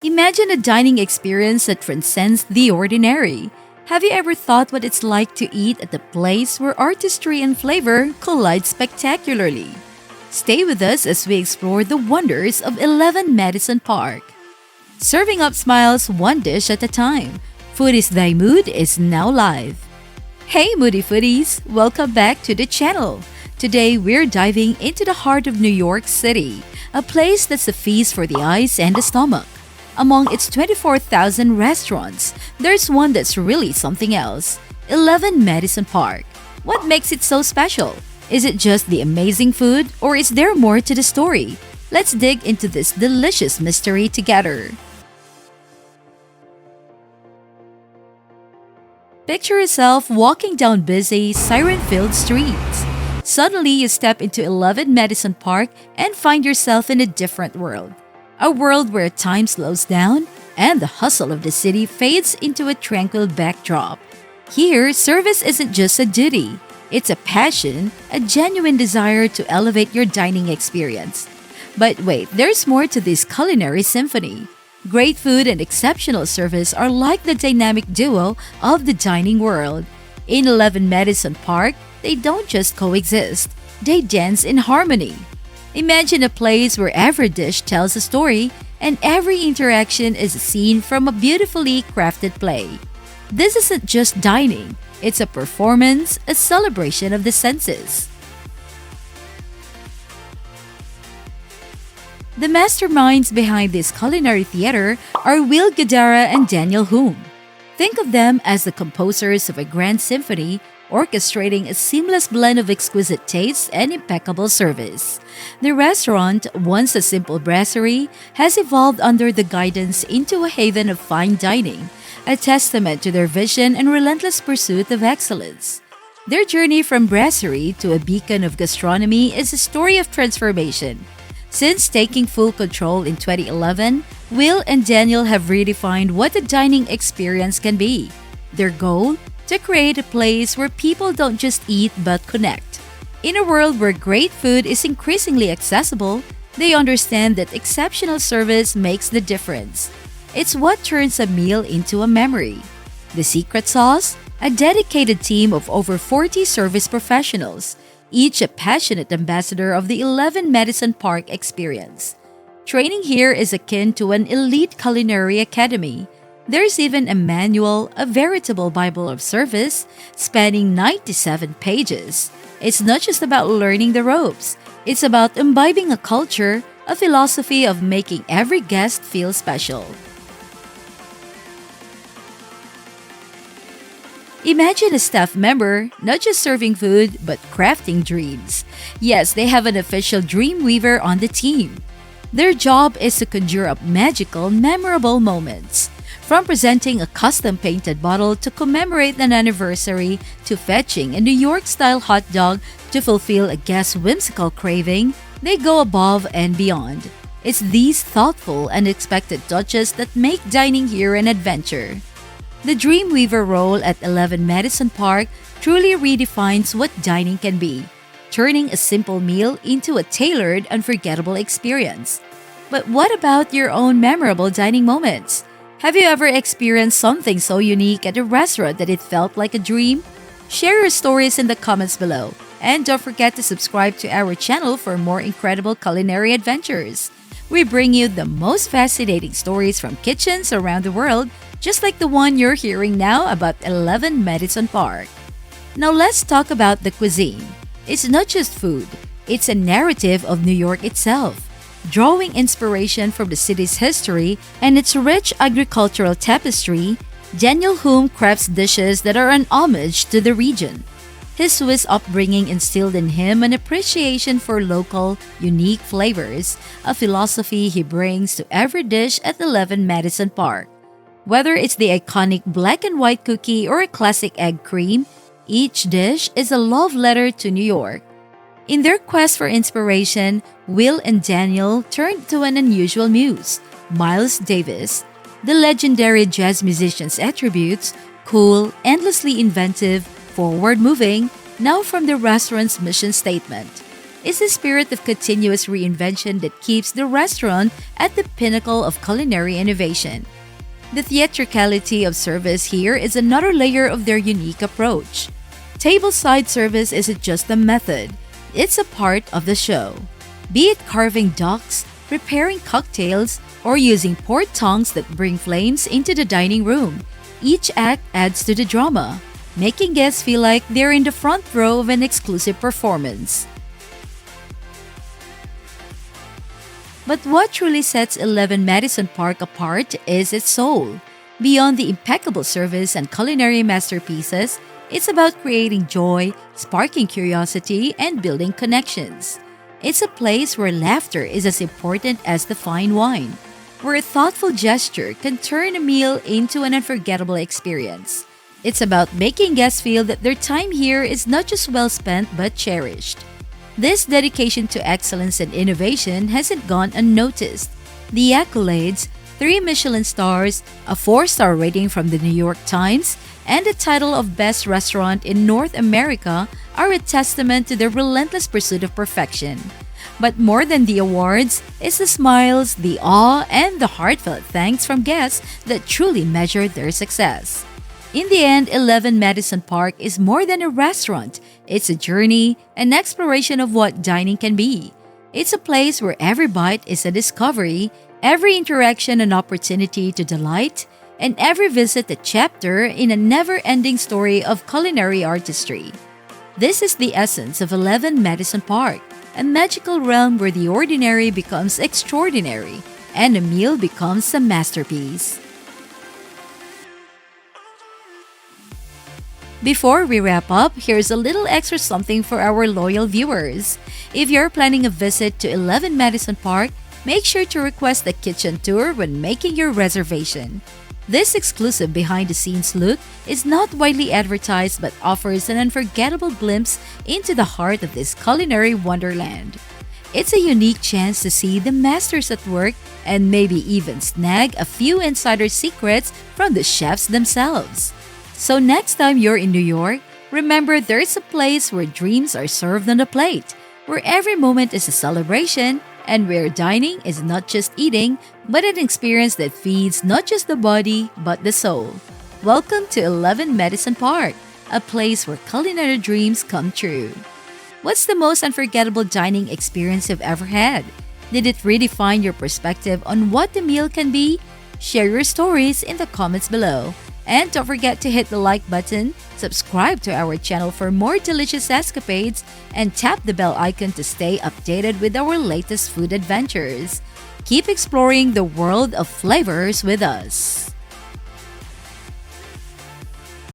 Imagine a dining experience that transcends the ordinary. Have you ever thought what it's like to eat at a place where artistry and flavor collide spectacularly? Stay with us as we explore the wonders of 11 Madison Park. Serving up smiles one dish at a time. Food is Thy Mood is now live. Hey Moody Foodies! Welcome back to the channel. Today we're diving into the heart of New York City, a place that's a feast for the eyes and the stomach. Among its 24,000 restaurants, there's one that's really something else. 11 Madison Park. What makes it so special? Is it just the amazing food, or is there more to the story? Let's dig into this delicious mystery together. Picture yourself walking down busy, siren-filled streets. Suddenly, you step into 11 Madison Park and find yourself in a different world. A world where time slows down and the hustle of the city fades into a tranquil backdrop. Here, service isn't just a duty. It's a passion, a genuine desire to elevate your dining experience. But wait, there's more to this culinary symphony. Great food and exceptional service are like the dynamic duo of the dining world. In 11 Madison Park, they don't just coexist, they dance in harmony. Imagine a place where every dish tells a story and every interaction is a scene from a beautifully crafted play. This isn't just dining, it's a performance, a celebration of the senses. The masterminds behind this culinary theater are Will Guidara and Daniel Hume. Think of them as the composers of a grand symphony orchestrating a seamless blend of exquisite taste and impeccable service. The restaurant, once a simple brasserie, has evolved under the guidance into a haven of fine dining, a testament to their vision and relentless pursuit of excellence. Their journey from brasserie to a beacon of gastronomy is a story of transformation. Since taking full control in 2011, Will and Daniel have redefined what a dining experience can be. Their goal? To create a place where people don't just eat but connect. In a world where great food is increasingly accessible, they understand that exceptional service makes the difference. It's what turns a meal into a memory. The secret sauce? A dedicated team of over 40 service professionals, each a passionate ambassador of the 11 Madison Park experience. Training here is akin to an elite culinary academy. There's even a manual, a veritable Bible of service, spanning 97 pages. It's not just about learning the ropes. It's about imbibing a culture, a philosophy of making every guest feel special. Imagine a staff member not just serving food, but crafting dreams. Yes, they have an official dream weaver on the team. Their job is to conjure up magical, memorable moments. From presenting a custom-painted bottle to commemorate an anniversary, to fetching a New York-style hot dog to fulfill a guest's whimsical craving, they go above and beyond. It's these thoughtful, unexpected touches that make dining here an adventure. The Dreamweaver role at 11 Madison Park truly redefines what dining can be, turning a simple meal into a tailored, unforgettable experience. But what about your own memorable dining moments? Have you ever experienced something so unique at a restaurant that it felt like a dream? Share your stories in the comments below. And don't forget to subscribe to our channel for more incredible culinary adventures. We bring you the most fascinating stories from kitchens around the world, just like the one you're hearing now about 11 Madison Park. Now let's talk about the cuisine. It's not just food, it's a narrative of New York itself. Drawing inspiration from the city's history and its rich agricultural tapestry, Daniel Hume crafts dishes that are an homage to the region. His Swiss upbringing instilled in him an appreciation for local, unique flavors, a philosophy he brings to every dish at 11 Madison Park. Whether it's the iconic black and white cookie or a classic egg cream, each dish is a love letter to New York. In their quest for inspiration, Will and Daniel turned to an unusual muse, Miles Davis. The legendary jazz musician's attributes, cool, endlessly inventive, forward-moving, now from the restaurant's mission statement. It's the spirit of continuous reinvention that keeps the restaurant at the pinnacle of culinary innovation. The theatricality of service here is another layer of their unique approach. Tableside service isn't just a method, it's a part of the show. Be it carving ducks, preparing cocktails, or using port tongs that bring flames into the dining room, each act adds to the drama, making guests feel like they're in the front row of an exclusive performance. But what truly sets 11 Madison Park apart is its soul. Beyond the impeccable service and culinary masterpieces, it's about creating joy, sparking curiosity, and building connections. It's a place where laughter is as important as the fine wine, where a thoughtful gesture can turn a meal into an unforgettable experience. It's about making guests feel that their time here is not just well spent but cherished. This dedication to excellence and innovation hasn't gone unnoticed. The accolades, 3 Michelin stars, a 4-star rating from the New York Times, and the title of Best Restaurant in North America are a testament to their relentless pursuit of perfection. But more than the awards, it's the smiles, the awe, and the heartfelt thanks from guests that truly measure their success. In the end, 11 Madison Park is more than a restaurant. It's a journey, an exploration of what dining can be. It's a place where every bite is a discovery, every interaction an opportunity to delight, and every visit a chapter in a never-ending story of culinary artistry. This is the essence of 11 Madison Park, a magical realm where the ordinary becomes extraordinary and a meal becomes a masterpiece. Before we wrap up, here's a little extra something for our loyal viewers. If you're planning a visit to 11 Madison Park, make sure to request a kitchen tour when making your reservation. This exclusive behind-the-scenes look is not widely advertised but offers an unforgettable glimpse into the heart of this culinary wonderland. It's a unique chance to see the masters at work and maybe even snag a few insider secrets from the chefs themselves. So next time you're in New York, remember there's a place where dreams are served on a plate, where every moment is a celebration, and where dining is not just eating, but an experience that feeds not just the body, but the soul. Welcome to 11 Madison Park, a place where culinary dreams come true. What's the most unforgettable dining experience you've ever had? Did it redefine your perspective on what the meal can be? Share your stories in the comments below. And don't forget to hit the like button, subscribe to our channel for more delicious escapades, and tap the bell icon to stay updated with our latest food adventures. Keep exploring the world of flavors with us.